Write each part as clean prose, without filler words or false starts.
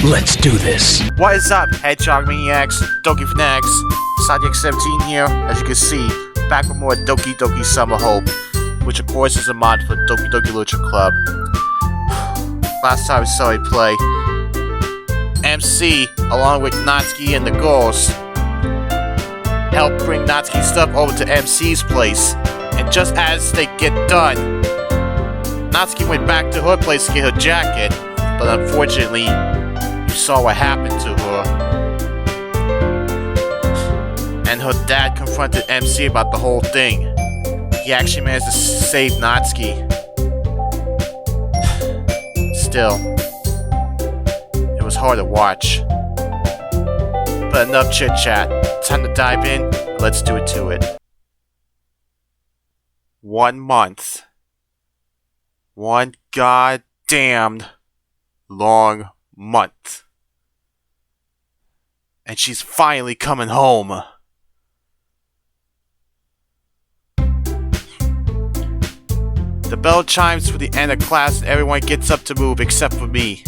Let's do this. What is up, Hedgehog Maniacs, Doki Fanatics, Sadiak17 here, as you can see, back with more Doki Doki Summer Hope, which of course is a mod for Doki Doki Lucha Club. Last time we saw it play, MC, along with Natsuki and the girls, helped bring Natsuki's stuff over to MC's place, and just as they get done, Natsuki went back to her place to get her jacket, but unfortunately, you saw what happened to her. And her dad confronted MC about the whole thing. He actually managed to save Natsuki. Still, it was hard to watch. But enough chit chat. Time to dive in. Let's do it to it. 1 month. One goddamned long month. And she's finally coming home. The bell chimes for the end of class and everyone gets up to move except for me.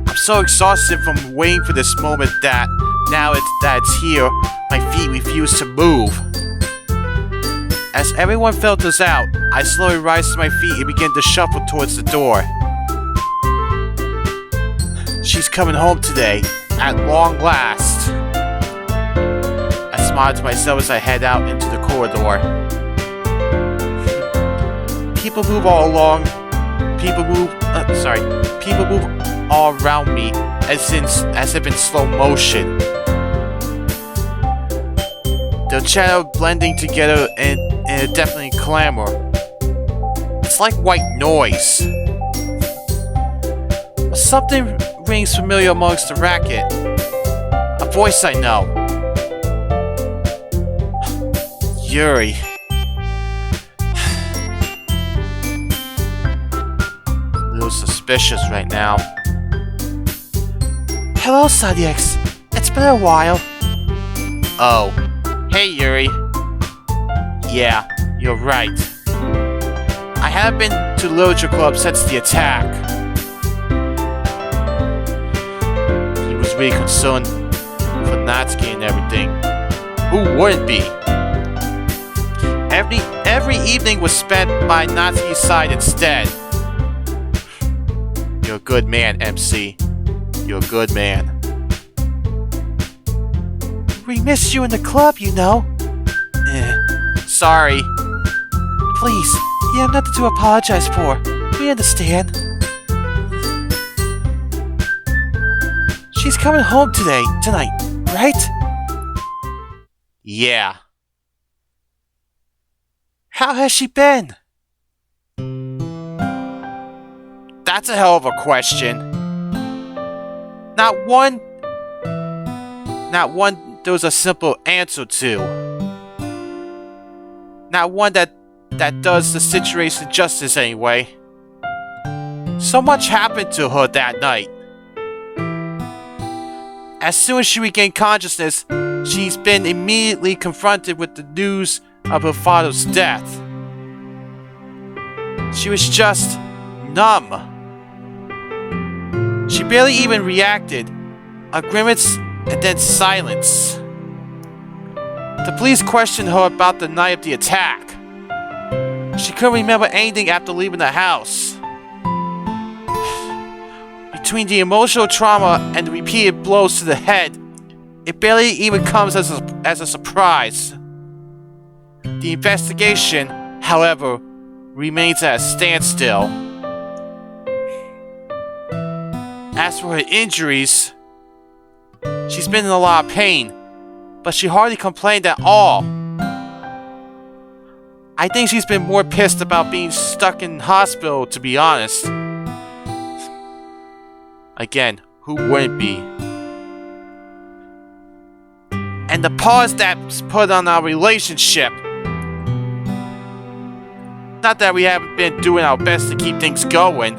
I'm so exhausted from waiting for this moment that now that it's here, my feet refuse to move. As everyone filters out, I slowly rise to my feet and begin to shuffle towards the door. She's coming home today, at long last. I smile to myself as I head out into the corridor. People move all along. People move all around me, as if in slow motion. Their chatter blending together in a deafening clamor. It's like white noise. But something rings familiar amongst the racket. A voice I know. Yuri. A little suspicious right now. Hello, Sadiaks. It's been a while. Oh. Hey, Yuri. Yeah, you're right. I haven't been to the Lucha Club since the attack. He was really concerned for Natsuki and everything. Who wouldn't be? Every evening was spent by Natsuki's side instead. You're a good man, MC. You're a good man. We miss you in the club, you know. Sorry. Please, you have nothing to apologize for. We understand. She's coming home tonight, right? Yeah. How has she been? That's a hell of a question. Not one there was a simple answer to. Not one that does the situation justice anyway. So much happened to her that night. As soon as she regained consciousness, she's been immediately confronted with the news of her father's death. She was just numb. She barely even reacted. A grimace and then silence. The police questioned her about the night of the attack. She couldn't remember anything after leaving the house. Between the emotional trauma and the repeated blows to the head, it barely even comes as a surprise. The investigation, however, remains at a standstill. As for her injuries, she's been in a lot of pain, but she hardly complained at all. I think she's been more pissed about being stuck in hospital, to be honest. Again, who wouldn't be? And the pause that's put on our relationship. Not that we haven't been doing our best to keep things going.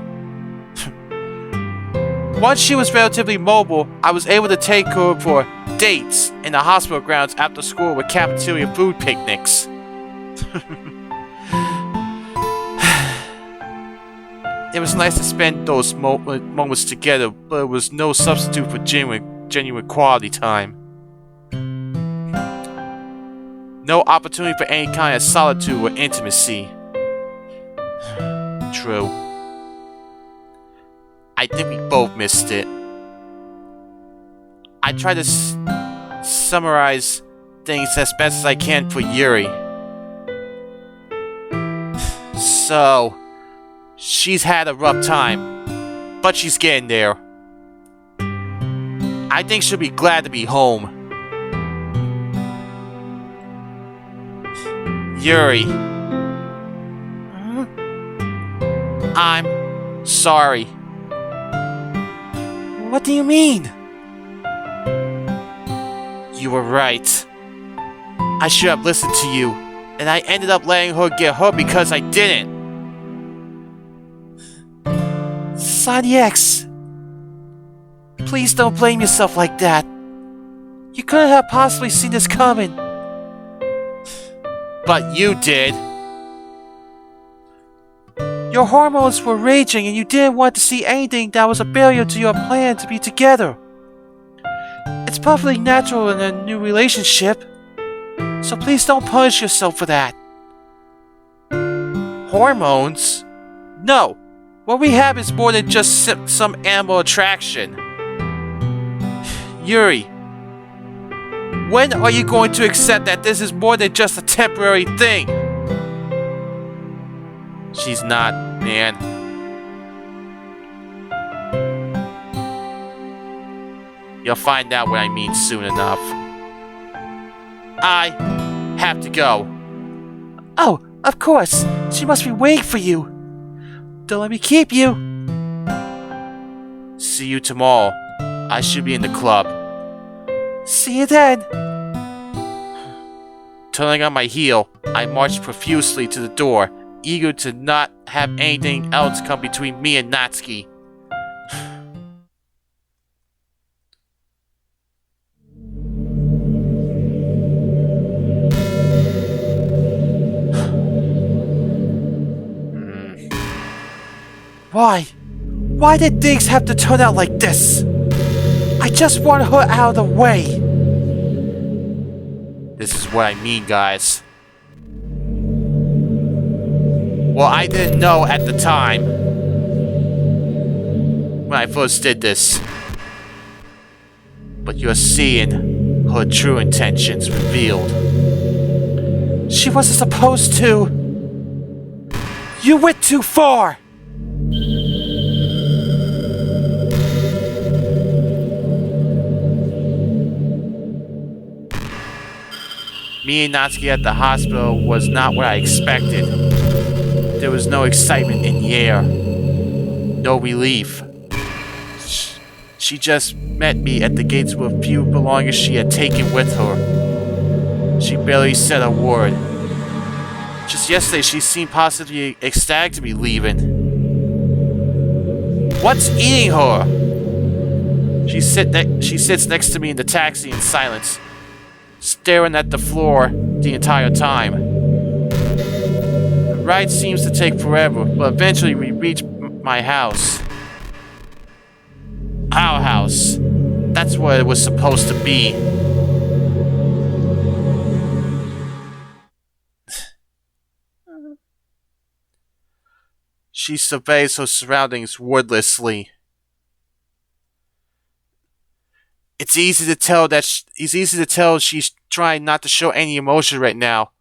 Once she was relatively mobile, I was able to take her for dates in the hospital grounds after school with cafeteria food picnics. It was nice to spend those moments together, but it was no substitute for genuine quality time. No opportunity for any kind of solitude or intimacy. True. I think we both missed it. I try to summarize things as best as I can for Yuri. So, she's had a rough time, but she's getting there. I think she'll be glad to be home. Yuri. I'm sorry. What do you mean? You were right. I should have listened to you, and I ended up letting her get hurt because I didn't. Sonny X, please don't blame yourself like that. You couldn't have possibly seen this coming. But you did. Your hormones were raging and you didn't want to see anything that was a barrier to your plan to be together. It's perfectly natural in a new relationship, so please don't punish yourself for that. Hormones? No. What we have is more than just some animal attraction. Yuri, when are you going to accept that this is more than just a temporary thing? She's not, man. You'll find out what I mean soon enough. I have to go. Oh, of course. She must be waiting for you. Don't let me keep you. See you tomorrow. I should be in the club. See you then. Turning on my heel, I marched profusely to the door, eager to not have anything else come between me and Natsuki. Why? Why did things have to turn out like this? I just want her out of the way. This is what I mean, guys. Well, I didn't know at the time when I first did this. But you're seeing her true intentions revealed. She wasn't supposed to. You went too far. Me and Natsuki at the hospital was not what I expected. There was no excitement in the air. No relief. She just met me at the gates with a few belongings she had taken with her. She barely said a word. Just yesterday she seemed positively ecstatic to be leaving. What's eating her? She sits next to me in the taxi in silence, staring at the floor the entire time. The ride seems to take forever, but eventually we reach my house. Our house. That's what it was supposed to be. She surveys her surroundings wordlessly. It's easy to tell she's trying not to show any emotion right now,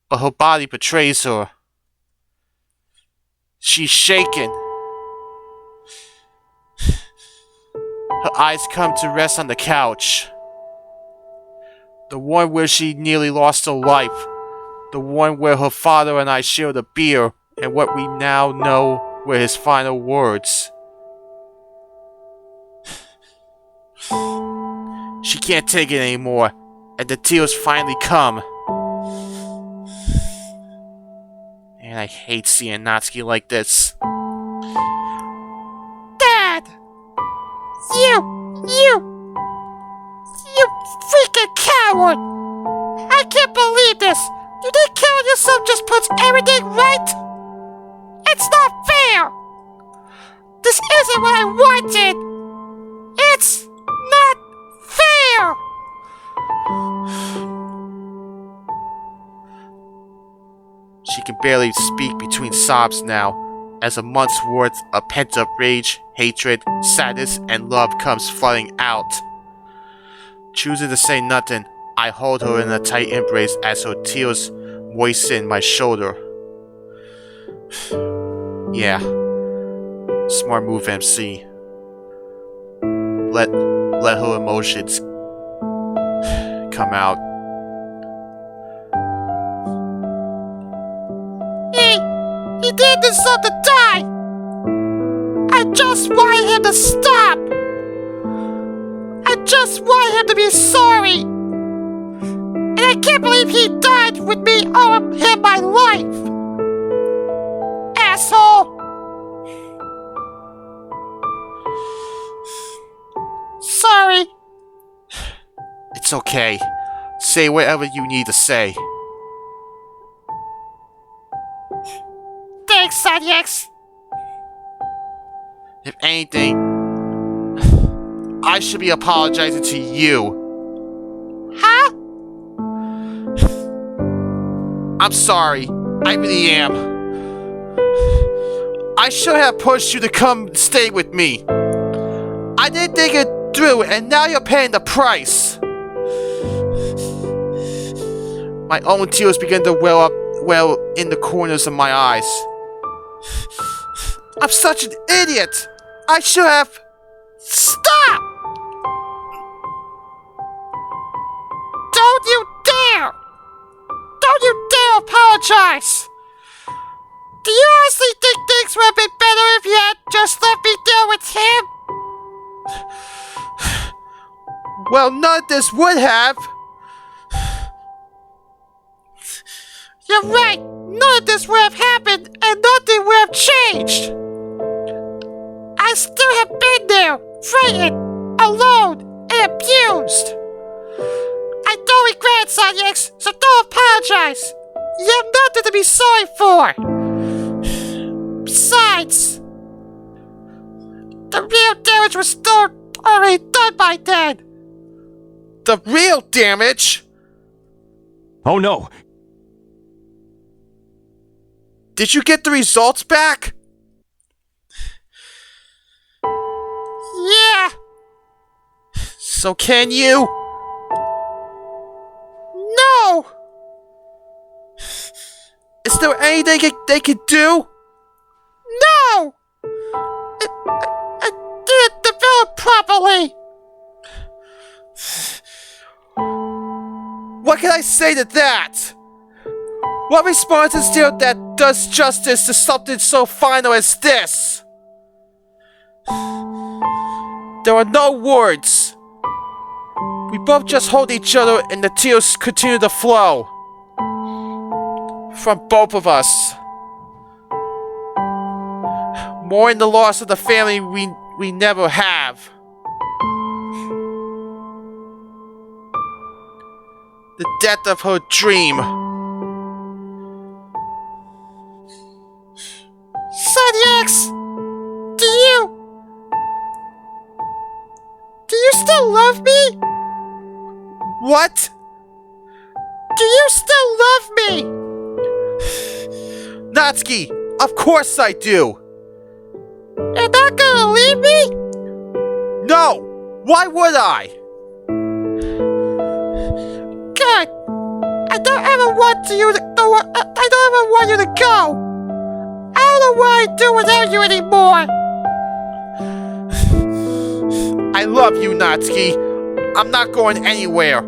but her body betrays her. She's shaken. Her eyes come to rest on the couch. The one where she nearly lost her life. The one where her father and I shared a beer, and what we now know were his final words. She can't take it anymore, and the tears finally come. And I hate seeing Natsuki like this. Dad! You freaking coward! I can't believe this! You think killing yourself just puts everything right? It's not fair! This isn't what I wanted! It's not fair! She can barely speak between sobs now, as a month's worth of pent-up rage, hatred, sadness, and love comes flooding out. Choosing to say nothing, I hold her in a tight embrace as her tears moisten my shoulder. Yeah. Smart move, MC. Let her emotions come out. He did deserve to die! I just want him to stop! I just want him to be sorry! And I can't believe he died with me owing him my life! Asshole! Sorry. It's okay. Say whatever you need to say. Thanks, Sadiex. If anything, I should be apologizing to you. Huh? I'm sorry. I really am. I should have pushed you to come stay with me. I didn't think it through, and now you're paying the price. My own tears begin to well in the corners of my eyes. I'm such an idiot! I should have... Stop! Don't you dare! Don't you dare apologize! Do you honestly think things would have been better if you had just let me deal with him? Well, none of this would have. You're right! None of this would have happened, and nothing would have changed! I still have been there, frightened, alone, and abused! I don't regret it, Sanyex, so don't apologize! You have nothing to be sorry for! Besides, the real damage was still already done by then! The real damage? Oh no! Did you get the results back? Yeah! So can you? No! Is there anything they could do? No! I didn't develop properly! What can I say to that? What response is there that does justice to something so final as this? There are no words. We both just hold each other and the tears continue to flow. From both of us. Mourning the loss of the family we never have. The death of her dream. Sadiex! Do you still love me? What? Do you still love me? Natsuki, of course I do. You're not gonna leave me? No! Why would I? Good. I don't ever want you to go. I don't ever want you to go. I don't know what I'd do without you anymore. I love you, Natsuki. I'm not going anywhere.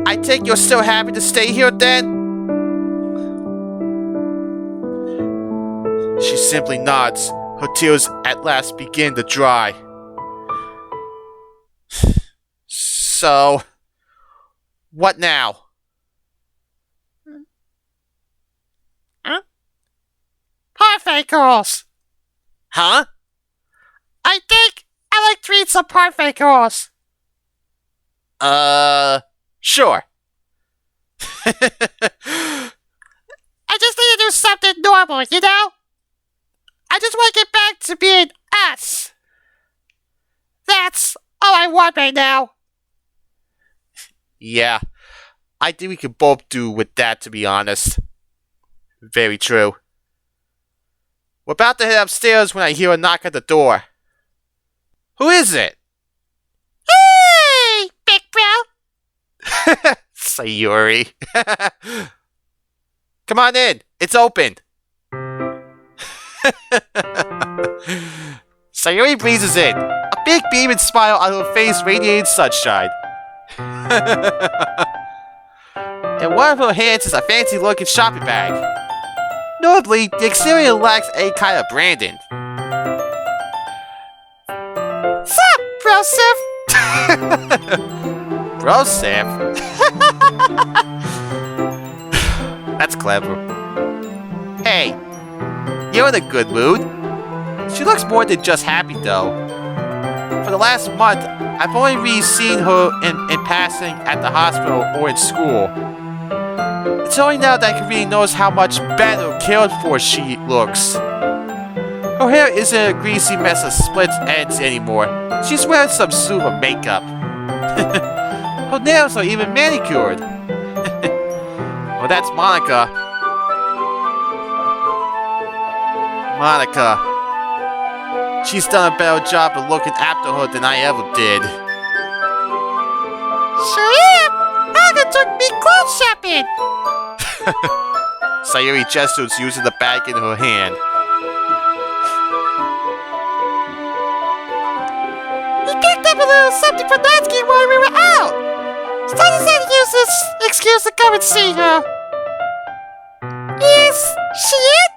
I take you're still happy to stay here then? She simply nods. Her tears at last begin to dry. So, what now? Huh? Parfait girls. Huh? I think I like to read some parfait girls. Sure. I just need to do something normal, you know? I just want to get back to being us. That's all I want right now. Yeah, I think we could both do with that, to be honest. Very true. We're about to head upstairs when I hear a knock at the door. Who is it? Hey, big bro. Sayuri. Come on in. It's open. Sayuri breezes in. A big beaming smile on her face radiating sunshine. In one of her hands is a fancy-looking shopping bag. Notably, the exterior lacks any kind of branding. Sup, Broseph? Broseph? That's clever. Hey, you're in a good mood. She looks more than just happy, though. For the last month, I've only really seen her in passing at the hospital or in school. It's only now that I can really notice how much better cared for she looks. Her hair isn't a greasy mess of split ends anymore. She's wearing some sort of makeup. Her nails are even manicured. Well, that's Monica. Monica. She's done a better job of looking after her than I ever did. Sure am. Monica took me clothes shopping. Sayuri gestures using the bag in her hand. We picked up a little something for Natsuki while we were out. So I decided to use this excuse to come and see her. Is she it?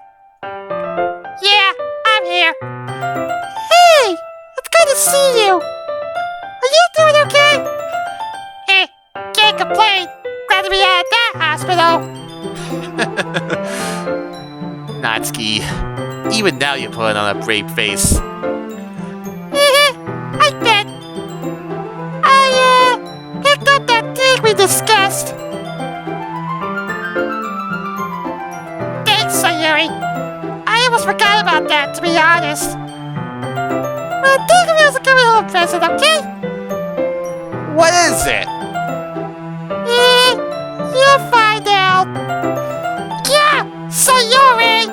Yeah, I'm here. Hey, it's good to see you. Are you doing okay? Hey, can't complain. Glad to be out of that hospital. Natsuki, even now you're putting on a brave face. I bet. I picked up that thing we discussed. Thanks, Sayuri. I almost forgot about that, to be honest. Well, think of it as a coming home present, okay? What is it? You'll find out. Yeah, Sayuri.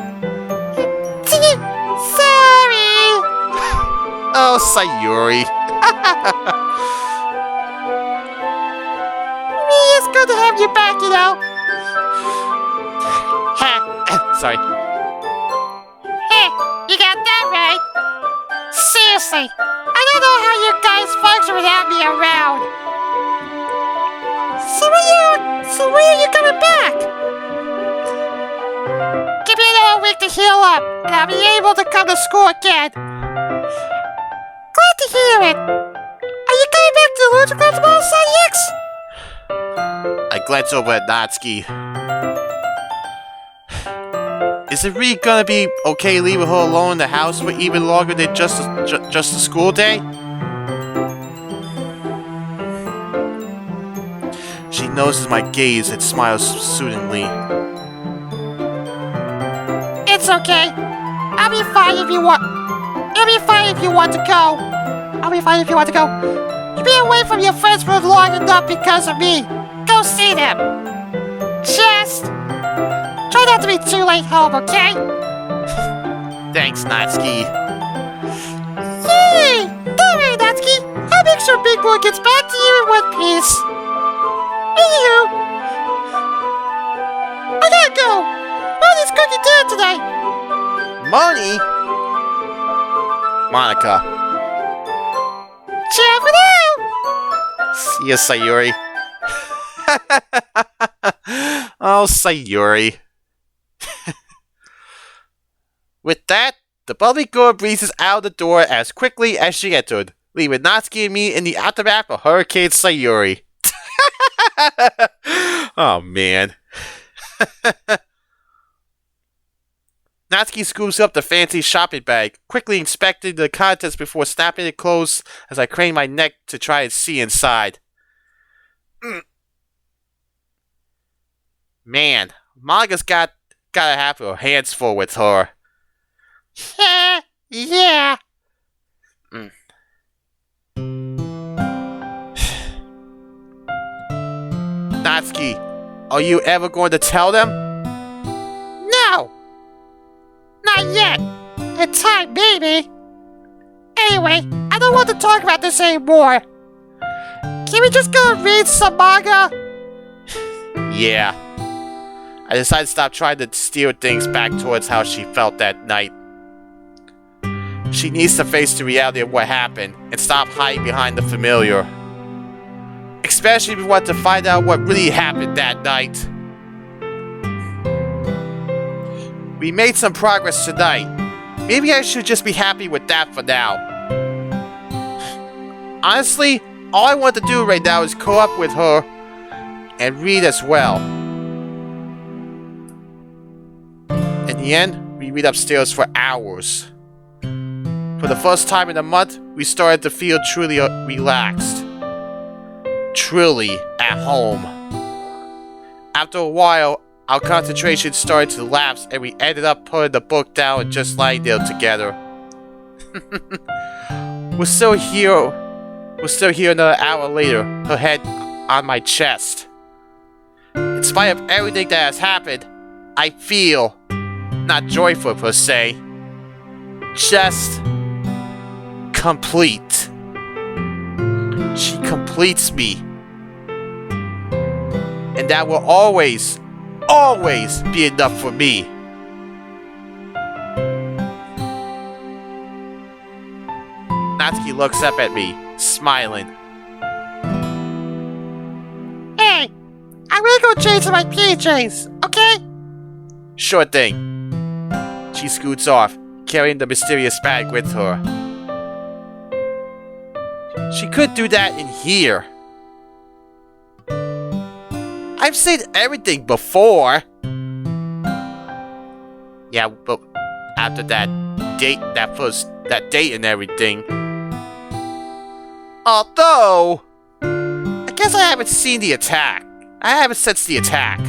Sorry. Oh, Sayuri. It's good to have you back, you know. Sorry. Hey, you got that right. Seriously, I don't know how you guys function without me around. So when are you coming back? Give me another week to heal up, and I'll be able to come to school again. Glad to hear it. Are you coming back to the Lucha Club tomorrow, Sonny X? I glance over at Natsuki. Is it really gonna be okay leaving her alone in the house for even longer than just a school day? She notices my gaze and smiles soothingly. It's okay. I'll be fine if you want. It'll be fine if you want to go. I'll be fine if you want to go. You've been away from your friends for long enough because of me. Go see them. Just try not to be too late home, okay? Thanks, Natsuki. Yay! Don't worry, Natsuki. I'll make sure Big Boy gets back to you in one piece. Anywho, I gotta go. Money's cooking dinner tonight. Money? Monica. Ciao for now. See ya, Sayuri. Oh, Sayuri. With that, the bubbly girl breezes out the door as quickly as she entered, leaving Natsuki and me in the aftermath of Hurricane Sayuri. Oh, man. Natsuki scoops up the fancy shopping bag, quickly inspecting the contents before snapping it closed as I crane my neck to try and see inside. Man, Monika's gotta have her hands full with her. Yeah. Natsuki, are you ever going to tell them? No. Not yet. In time, maybe. Anyway, I don't want to talk about this anymore. Can we just go and read some manga? Yeah. I decided to stop trying to steer things back towards how she felt that night. She needs to face the reality of what happened and stop hiding behind the familiar. Especially if we want to find out what really happened that night. We made some progress tonight. Maybe I should just be happy with that for now. Honestly, all I want to do right now is co-op with her and read as well. In the end, we read upstairs for hours. For the first time in a month, we started to feel truly relaxed. Truly at home. After a while, our concentration started to lapse and we ended up putting the book down and just lying there together. We're still here another hour later, her head on my chest. In spite of everything that has happened, I feel not joyful per se, just complete. She completes me. And that will always be enough for me. Natsuki looks up at me, smiling. Hey, I'm gonna go change my PJs, okay? Sure thing. She scoots off, carrying the mysterious bag with her. She could do that in here. I've seen everything before. Yeah, but after that date and everything. Although, I guess I haven't seen the attack. I haven't sensed the attack.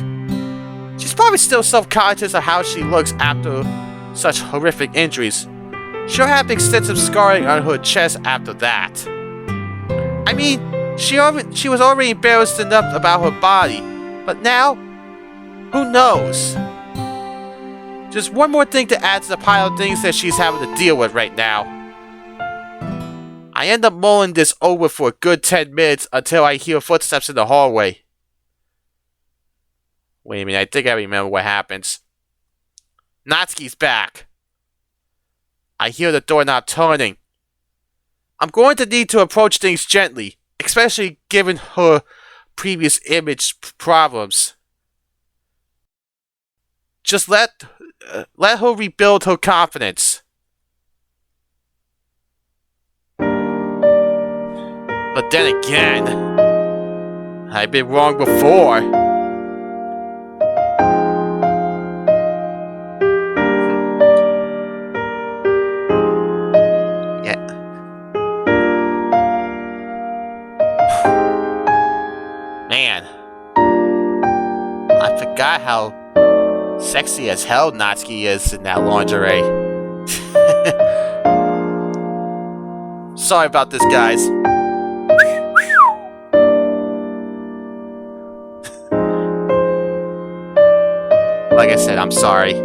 She's probably still self-conscious of how she looks after such horrific injuries. She'll have extensive scarring on her chest after that. I mean, she was already embarrassed enough about her body, but now, who knows? Just one more thing to add to the pile of things that she's having to deal with right now. I end up mulling this over for a good 10 minutes until I hear footsteps in the hallway. Wait a minute, I think I remember what happens. Natsuki's back. I hear the doorknob turning. I'm going to need to approach things gently, especially given her previous image problems. Just let her rebuild her confidence. But then again, I've been wrong before. Man, I forgot how sexy as hell Natsuki is in that lingerie. Sorry about this, guys. Like I said, I'm sorry.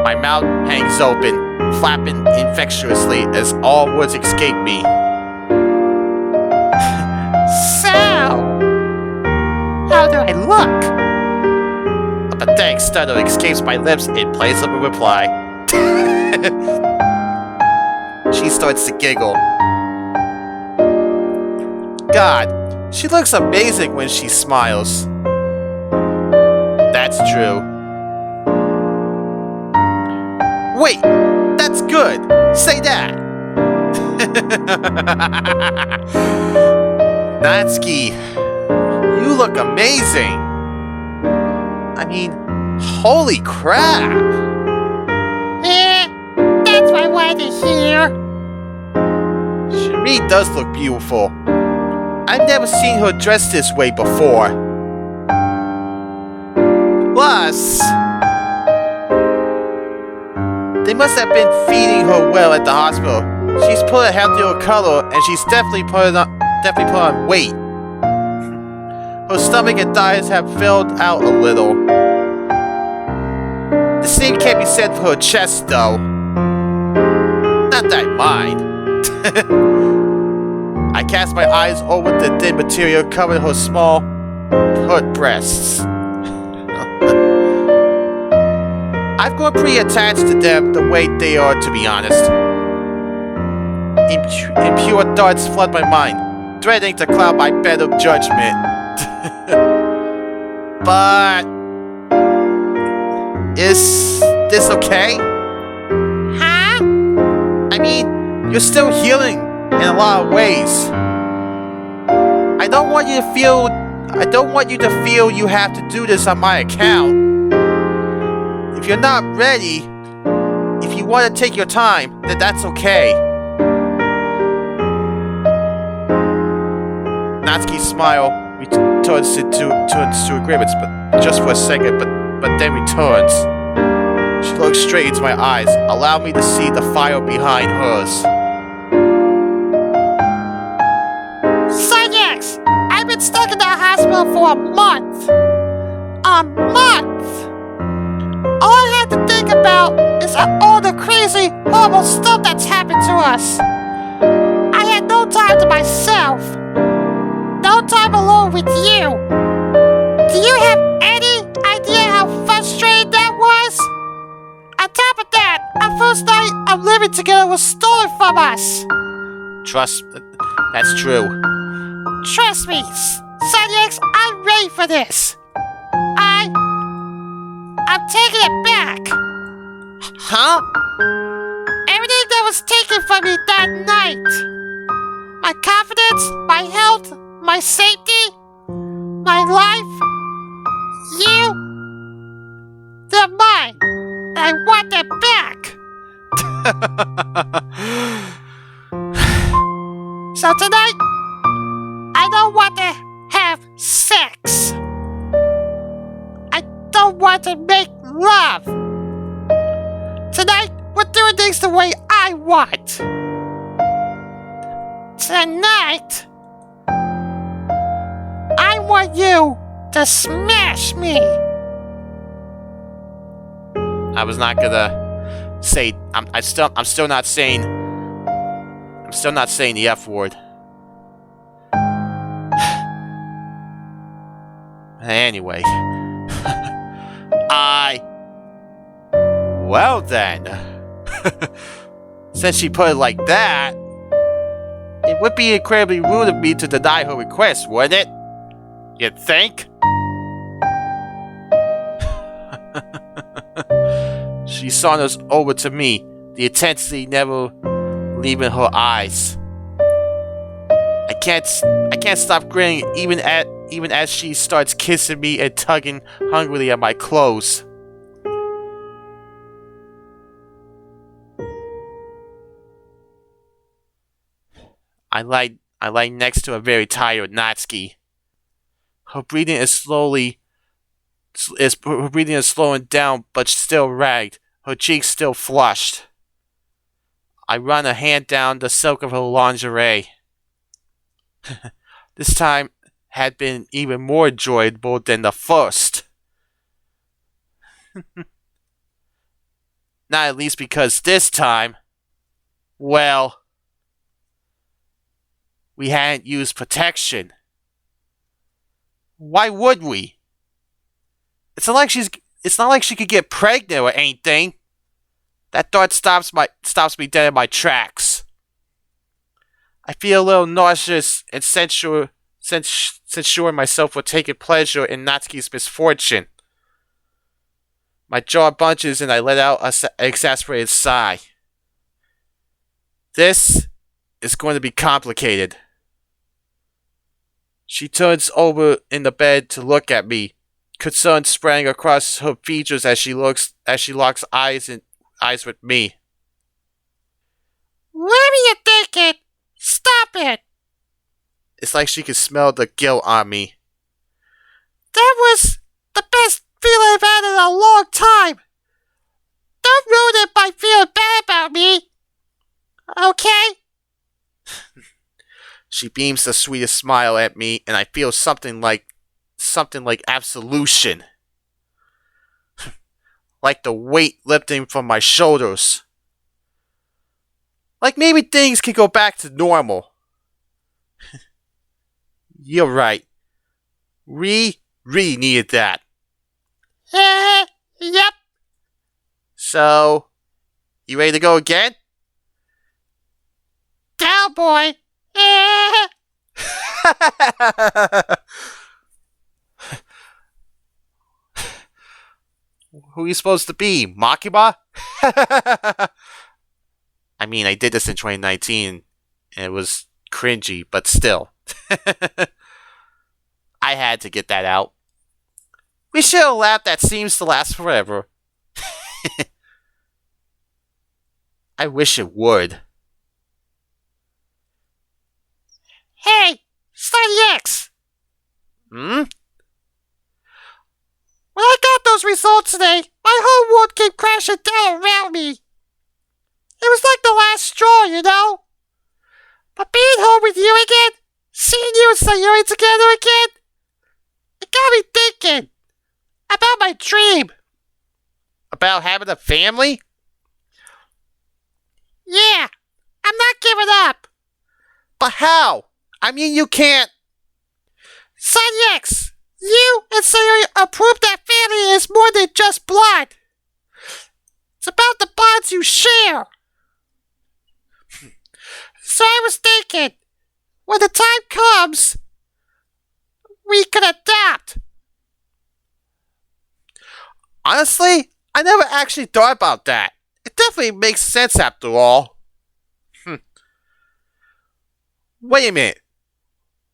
My mouth hangs open, flapping infectiously as all words escape me. How do I look? A pathetic stutter escapes my lips in place of a reply. She starts to giggle. God, she looks amazing when she smiles. That's true. Wait, that's good. Say that. Natsuki, you look amazing. I mean, holy crap. That's what I wanted to hear. She really does look beautiful. I've never seen her dressed this way before. Plus, They must have been feeding her well at the hospital. She's put a healthier color, and she's definitely put on weight. Her stomach and thighs have filled out a little. The same can't be said for her chest, though. Not that I mind. I cast my eyes over the thin material covering her small, hurt breasts. I've grown pretty attached to them the way they are, to be honest. Impure thoughts flood my mind, threatening to cloud my better judgment. But... is this okay? Huh? I mean, you're still healing in a lot of ways. I don't want you to feel you have to do this on my account. If you're not ready, if you want to take your time, then that's okay. Natsuki's smile turns to agreement, but just for a second, but then returns. She looks straight into my eyes, allow me to see the fire behind hers. Psychics! I've been stuck in the hospital for a month. A month! All I have to think about is all the crazy, horrible stuff that's happened to us. I had no time to myself. No time alone with you. Do you have any idea how frustrating that was? On top of that, our first night of living together was stolen from us. Trust, that's true. Trust me, Psychics, I'm ready for this. I'm taking it back. Huh? Everything that was taken from me that night. My confidence, my health, my safety, my life. You. They're mine. And I want them back. So tonight, I don't want to have sex. I don't want to make love. Tonight, we're doing things the way I want. Tonight, I want you to smash me. I was not gonna say. I'm still not saying. I'm still not saying the F word. Anyway, well then, since she put it like that, it would be incredibly rude of me to deny her request, wouldn't it? You'd think? She saunters over to me, the intensity never leaving her eyes. I can't stop grinning even as she starts kissing me and tugging hungrily at my clothes. I lie next to a very tired Natsuki. Her breathing is slowing down, but still ragged. Her cheeks still flushed. I run a hand down the silk of her lingerie. This time had been even more enjoyable than the first. Not at least because this time, well, we hadn't used protection. Why would we? It's not like she could get pregnant or anything. That thought stops me dead in my tracks. I feel a little nauseous and censuring myself for taking pleasure in Natsuki's misfortune. My jaw bunches and I let out an exasperated sigh. This is going to be complicated. She turns over in the bed to look at me, concern spreading across her features as she locks eyes with me. What are you thinking? Stop it! It's like she could smell the guilt on me. That was the best feeling I've had in a long time. Don't ruin it by feeling She beams the sweetest smile at me, and I feel something like absolution. Like the weight lifting from my shoulders. Like maybe things can go back to normal. You're right. We really needed that. Yep. So, you ready to go again? Cowboy. Who are you supposed to be? Makima? I mean, I did this in 2019, and it was cringy, but still. I had to get that out. We share a laugh that seems to last forever. I wish it would. Hey, Study X! Hmm? When I got those results today, my whole world came crashing down around me. It was like the last straw, you know? But being home with you again, seeing you and Sayuri together again, it got me thinking about my dream. About having a family? Yeah, I'm not giving up. But how? I mean, you can't. Study X, you and Sayuri prove that family is more than just blood. It's about the bonds you share. So I was thinking, when the time comes, we could adapt. Honestly, I never actually thought about that. It definitely makes sense after all. Wait a minute.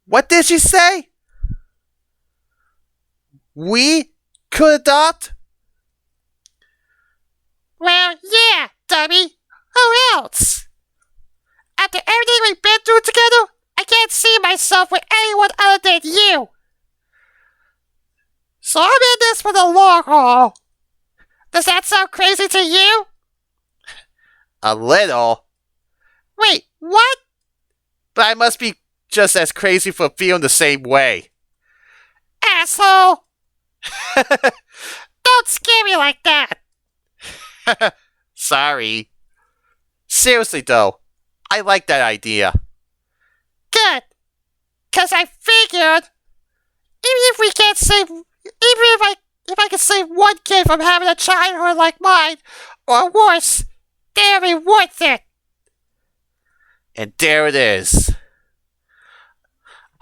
What did she say? We could adopt? Well, yeah, dummy. Who else? After everything we've been through together, I can't see myself with anyone other than you. So I'm in this for the long haul. Does that sound crazy to you? A little. Wait, what? But I must be just as crazy for feeling the same way. Asshole! Don't scare me like that. Sorry. Seriously though, I like that idea. Good. 'Cause I figured, even if we can't save, even if I could save one kid from having a childhood like mine, or worse, they'll be worth it. And there it is.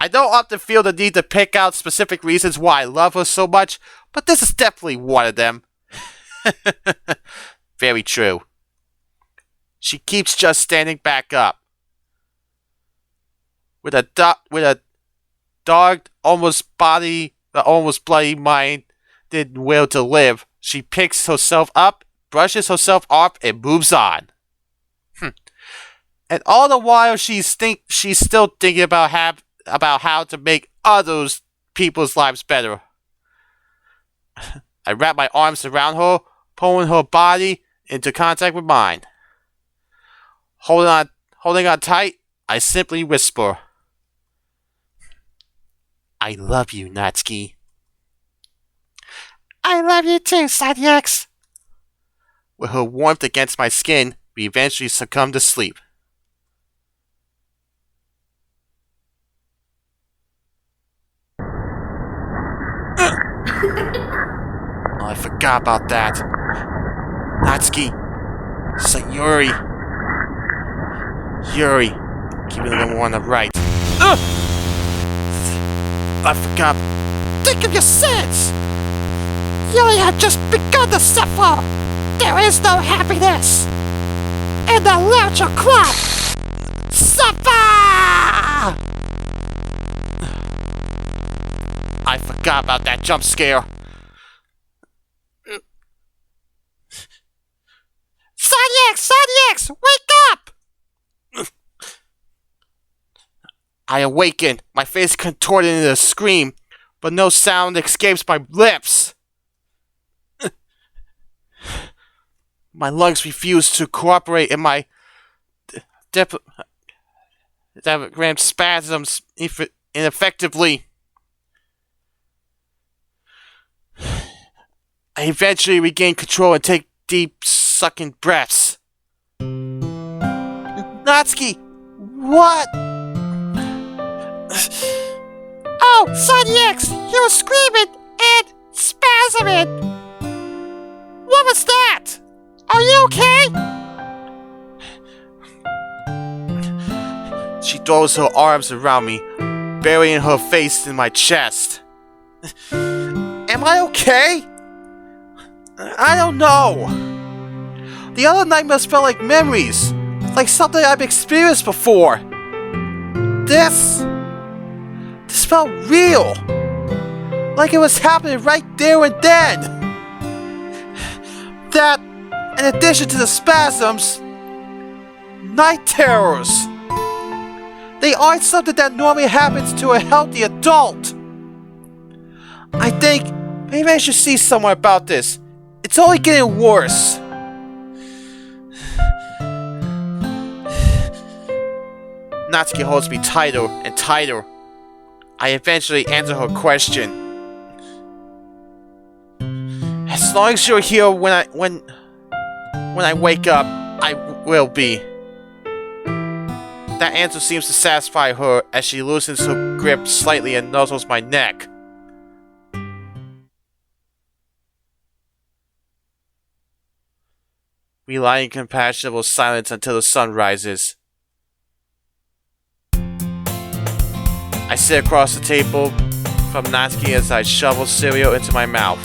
I don't often feel the need to pick out specific reasons why I love her so much, but this is definitely one of them. Very true. She keeps just standing back up. With a dogged, almost bloody mind, didn't will to live, she picks herself up, brushes herself off, and moves on. And all the while, she's still thinking about how to make others people's lives better. I wrap my arms around her, pulling her body into contact with mine. Holding on tight, I simply whisper, "I love you, Natsuki." I love you too, Study X. With her warmth against my skin, we eventually succumb to sleep. Oh, I forgot about that. Natsuki. Sayuri. Yuri. Keeping the one on the right. I forgot. Think of your sins! You only have just begun to suffer! There is no happiness! In the Lurcher Club! Suffer! I forgot about that jump scare. Sonic, wake up! I awaken, my face contorted into a scream, but no sound escapes my lips. My lungs refuse to cooperate, and my Diaphragm spasms ineffectively. I eventually regain control and take deep, sucking breaths. Natsuki! What? Oh, Sonny X, you were screaming and spasming. What was that? Are you okay? She throws her arms around me, burying her face in my chest. Am I okay? I don't know. The other nightmares felt like memories, like something I've experienced before. This felt real, like it was happening right there and then. That, in addition to the spasms, night terrors. They aren't something that normally happens to a healthy adult. I think maybe I should see someone about this. It's only getting worse. Natsuki holds me tighter and tighter. I eventually answer her question. As long as you're here when I wake up, I will be. That answer seems to satisfy her as she loosens her grip slightly and nuzzles my neck. We lie in compassionate silence until the sun rises. I sit across the table from Natsuki as I shovel cereal into my mouth.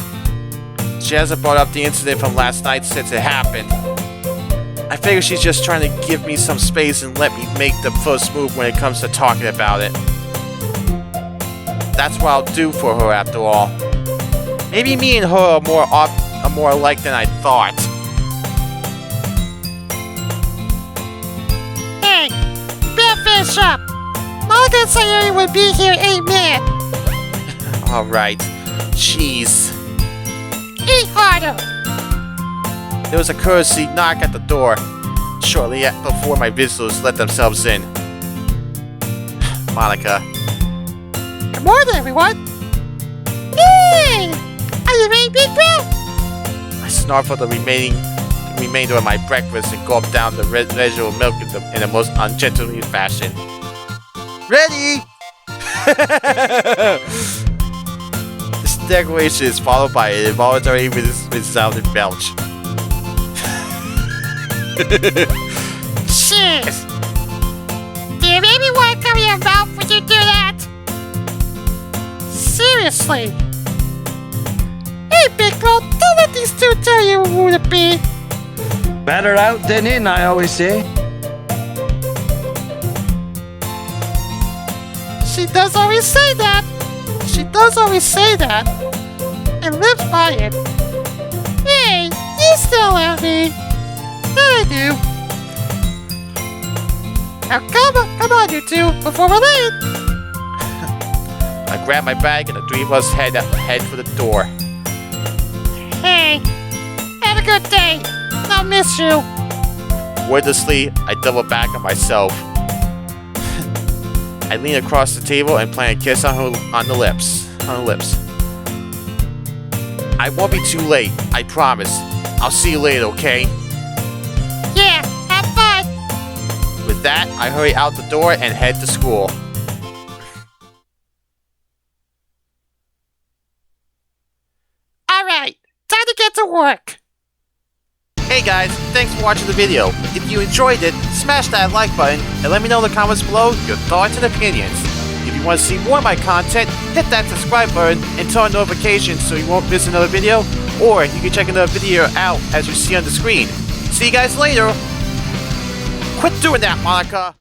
She hasn't brought up the incident from last night since it happened. I figure she's just trying to give me some space and let me make the first move when it comes to talking about it. That's what I'll do for her after all. Maybe me and her are more alike than I thought. Hey, better finish up. Monica said you would be here 8 minutes. Alright. Jeez. Eat harder. There was a courtesy knock at the door shortly before my visitors let themselves in. Monica. Good morning, everyone. Hey! Are you ready, Big Bro? I snarf for the remainder of my breakfast and gulp down the residual milk in the most ungentlemanly fashion. Ready! This declaration is followed by an involuntary resounding belch. Cheers! Do you really want to cover your mouth when you do that? Seriously? Hey, Big Bro, don't let these two tell you who to be. Better out than in, I always say. She does always say that. She does always say that. And lives by it. Hey, you still love me. Yeah, I do. Now come on, you two, before we're late. I grab my bag and the three of us head for the door. Hey, have a good day. I'll miss you. Wordlessly, I double back on myself. I lean across the table and plant a kiss on the lips. I won't be too late, I promise. I'll see you later, okay? Yeah, have fun. With that, I hurry out the door and head to school. Alright, time to get to work. Hey guys, thanks for watching the video. If you enjoyed it, smash that like button and let me know in the comments below your thoughts and opinions. If you want to see more of my content, hit that subscribe button and turn on notifications so you won't miss another video, or you can check another video out as you see on the screen. See you guys later! Quit doing that, Monica!